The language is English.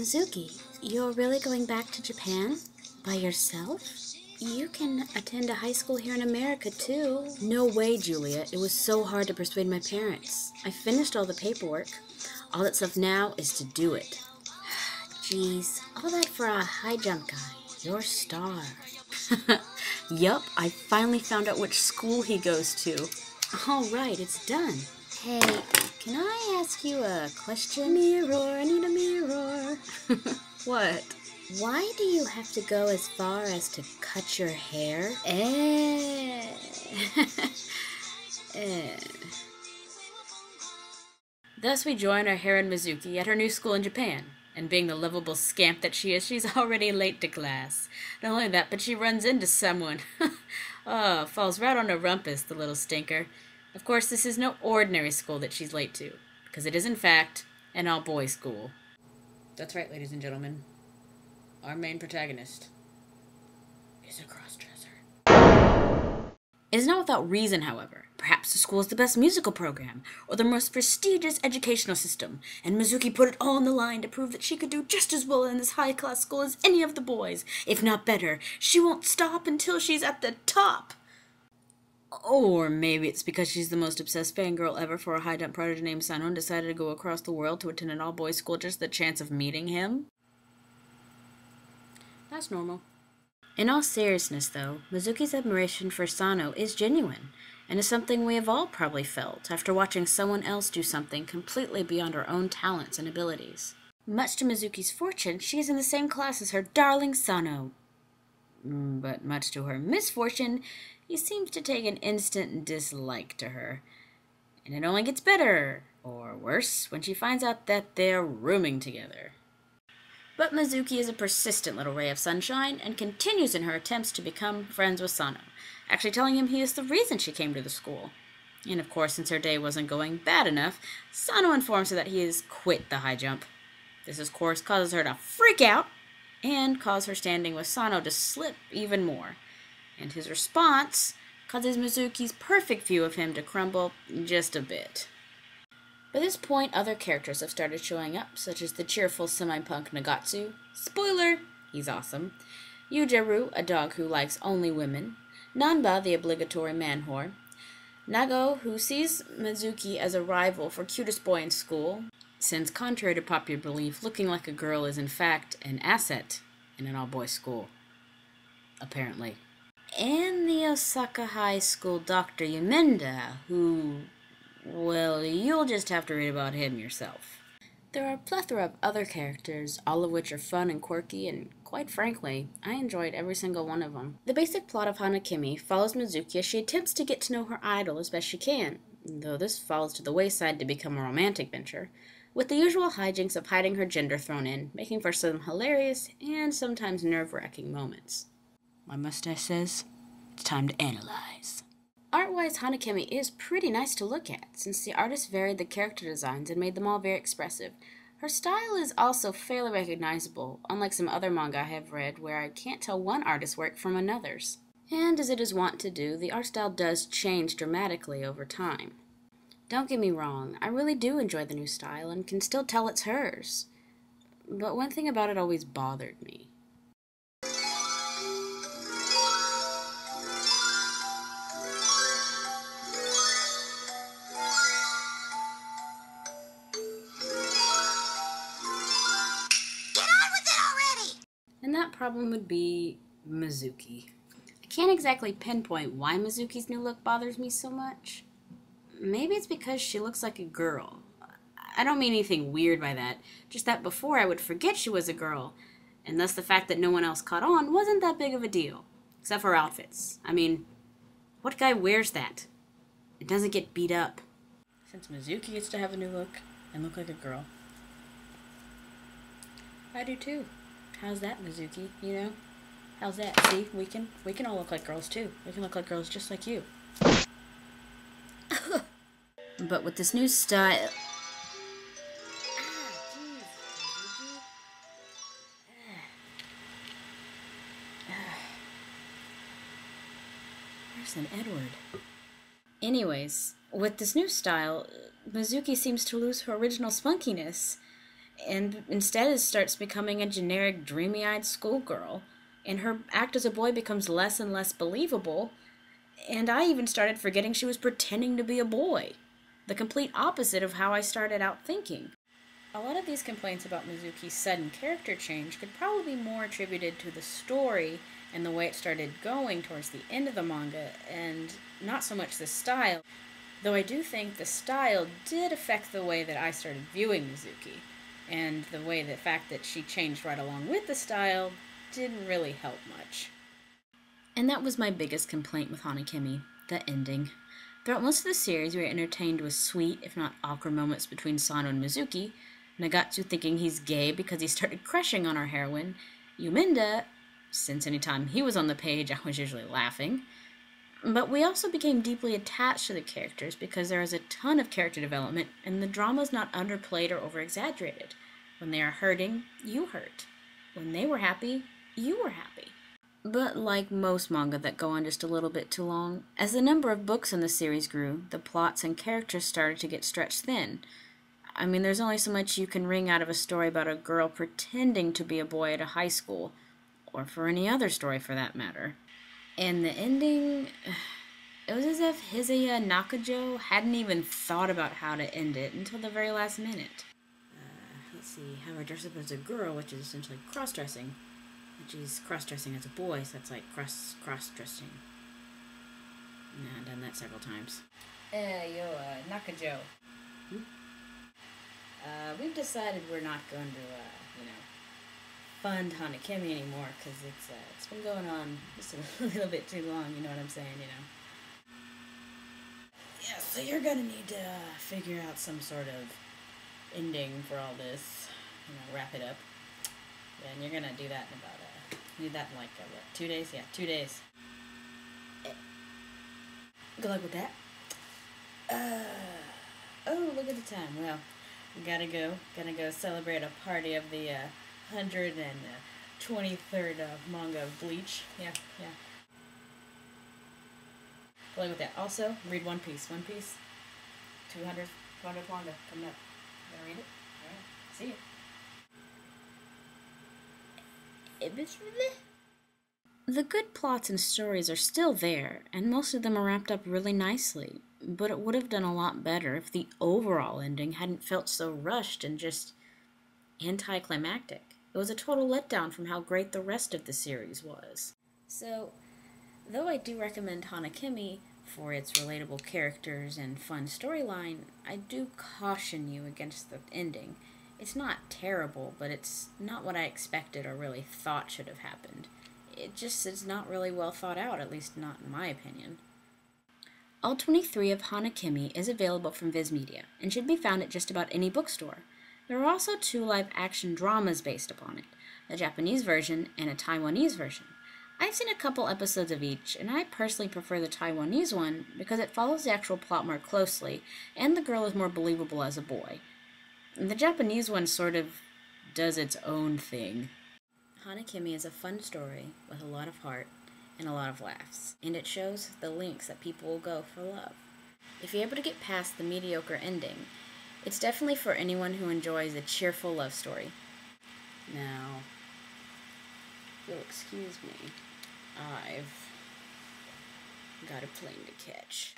Mizuki, you're really going back to Japan? By yourself? You can attend a high school here in America, too. No way, Julia. It was so hard to persuade my parents. I finished all the paperwork. All that's left now is to do it. Jeez, all that for a high jump guy. You're a star. Yup, I finally found out which school he goes to. All right, it's done. Hey, can I ask you a question? Mirror, I need a mirror. What? Why do you have to go as far as to cut your hair? Thus we join our heroine Mizuki at her new school in Japan. And being the lovable scamp that she is, she's already late to class. Not only that, but she runs into someone. Oh, falls right on her rumpus, the little stinker. Of course, this is no ordinary school that she's late to, because it is, in fact, an all-boys school. That's right, ladies and gentlemen. Our main protagonist is a crossdresser. It is not without reason, however. Perhaps the school is the best musical program, or the most prestigious educational system, and Mizuki put it all on the line to prove that she could do just as well in this high-class school as any of the boys, if not better. She won't stop until she's at the top. Or maybe it's because she's the most obsessed fangirl ever for a high-jump prodigy named Sano and decided to go across the world to attend an all-boys school just the chance of meeting him. That's normal. In all seriousness, though, Mizuki's admiration for Sano is genuine, and is something we have all probably felt after watching someone else do something completely beyond our own talents and abilities. Much to Mizuki's fortune, she is in the same class as her darling Sano. But much to her misfortune, he seems to take an instant dislike to her. And it only gets better, or worse, when she finds out that they're rooming together. But Mizuki is a persistent little ray of sunshine, and continues in her attempts to become friends with Sano, actually telling him he is the reason she came to the school. And of course, since her day wasn't going bad enough, Sano informs her that he has quit the high jump. This, of course, causes her to freak out, and cause her standing with Sano to slip even more. And his response causes Mizuki's perfect view of him to crumble just a bit. By this point, other characters have started showing up, such as the cheerful semi-punk Nakatsu. Spoiler! He's awesome. Yujaru, a dog who likes only women. Nanba, the obligatory man whore. Nago, who sees Mizuki as a rival for cutest boy in school, since contrary to popular belief, looking like a girl is in fact an asset in an all-boys school. Apparently. And the Osaka High School Dr. Yamenda, who, well, you'll just have to read about him yourself. There are a plethora of other characters, all of which are fun and quirky, and quite frankly, I enjoyed every single one of them. The basic plot of Hana-Kimi follows Mizuki as she attempts to get to know her idol as best she can, though this falls to the wayside to become a romantic venture, with the usual hijinks of hiding her gender thrown in, making for some hilarious and sometimes nerve-wracking moments. My mustache says, it's time to analyze. Art-wise, Hana-Kimi is pretty nice to look at, since the artist varied the character designs and made them all very expressive. Her style is also fairly recognizable, unlike some other manga I have read where I can't tell one artist's work from another's. And as it is wont to do, the art style does change dramatically over time. Don't get me wrong, I really do enjoy the new style and can still tell it's hers. But one thing about it always bothered me. And that problem would be Mizuki. I can't exactly pinpoint why Mizuki's new look bothers me so much. Maybe it's because she looks like a girl. I don't mean anything weird by that, just that before I would forget she was a girl, and thus the fact that no one else caught on wasn't that big of a deal, except for outfits. I mean, what guy wears that? It doesn't get beat up. Since Mizuki gets to have a new look and look like a girl, I do too. How's that, Mizuki? You know? How's that? See, we can all look like girls too. We can look like girls just like you. But with this new style... Where's an Edward? Anyways, with this new style, Mizuki seems to lose her original spunkiness. and instead it starts becoming a generic dreamy-eyed schoolgirl, and her act as a boy becomes less and less believable, and I even started forgetting she was pretending to be a boy. The complete opposite of how I started out thinking. A lot of these complaints about Mizuki's sudden character change could probably be more attributed to the story and the way it started going towards the end of the manga, and not so much the style, though I do think the style did affect the way that I started viewing Mizuki, and the fact that she changed right along with the style didn't really help much. And that was my biggest complaint with Hana-Kimi, the ending. Throughout most of the series, we are entertained with sweet, if not awkward moments between Sano and Mizuki, Nakatsu thinking he's gay because he started crushing on our heroine, Yuminda, since any time he was on the page I was usually laughing. But we also became deeply attached to the characters because there is a ton of character development and the drama is not underplayed or over-exaggerated. When they are hurting, you hurt. When they were happy, you were happy. But like most manga that go on just a little bit too long, as the number of books in the series grew, the plots and characters started to get stretched thin. I mean, there's only so much you can wring out of a story about a girl pretending to be a boy at a high school, or for any other story for that matter. And the ending, it was as if Hizeya Nakajo hadn't even thought about how to end it until the very last minute. Let's see, have her dress up as a girl, which is essentially cross-dressing. And she's cross-dressing as a boy, so that's like cross-dressing. Nah, I've done that several times. Nakajo. We've decided we're not going to, fund Hana-Kimi anymore, because it's been going on just a little bit too long, you know what I'm saying, Yeah, so you're gonna need to figure out some sort of ending for all this, wrap it up. Yeah, and you're gonna do that in about, like, 2 days? Yeah, 2 days. Good luck with that. Oh, look at the time. Well, gotta go celebrate a party of the, 123rd manga of Bleach. Yeah. Play with that. Also, read One Piece. 200 manga coming up. You gonna read it? Alright. See you. The good plots and stories are still there, and most of them are wrapped up really nicely, but it would have done a lot better if the overall ending hadn't felt so rushed and just anticlimactic. It was a total letdown from how great the rest of the series was. So, though I do recommend Hana-Kimi for its relatable characters and fun storyline, I do caution you against the ending. It's not terrible, but it's not what I expected or really thought should have happened. It just is not really well thought out, at least not in my opinion. All 23 of Hana-Kimi is available from Viz Media and should be found at just about any bookstore. There are also 2 live-action dramas based upon it, a Japanese version and a Taiwanese version. I've seen a couple episodes of each, and I personally prefer the Taiwanese one because it follows the actual plot more closely, and the girl is more believable as a boy. The Japanese one sort of does its own thing. Hana-Kimi is a fun story with a lot of heart and a lot of laughs, and it shows the lengths that people will go for love. If you're able to get past the mediocre ending, it's definitely for anyone who enjoys a cheerful love story. Now, if you'll excuse me, I've got a plane to catch.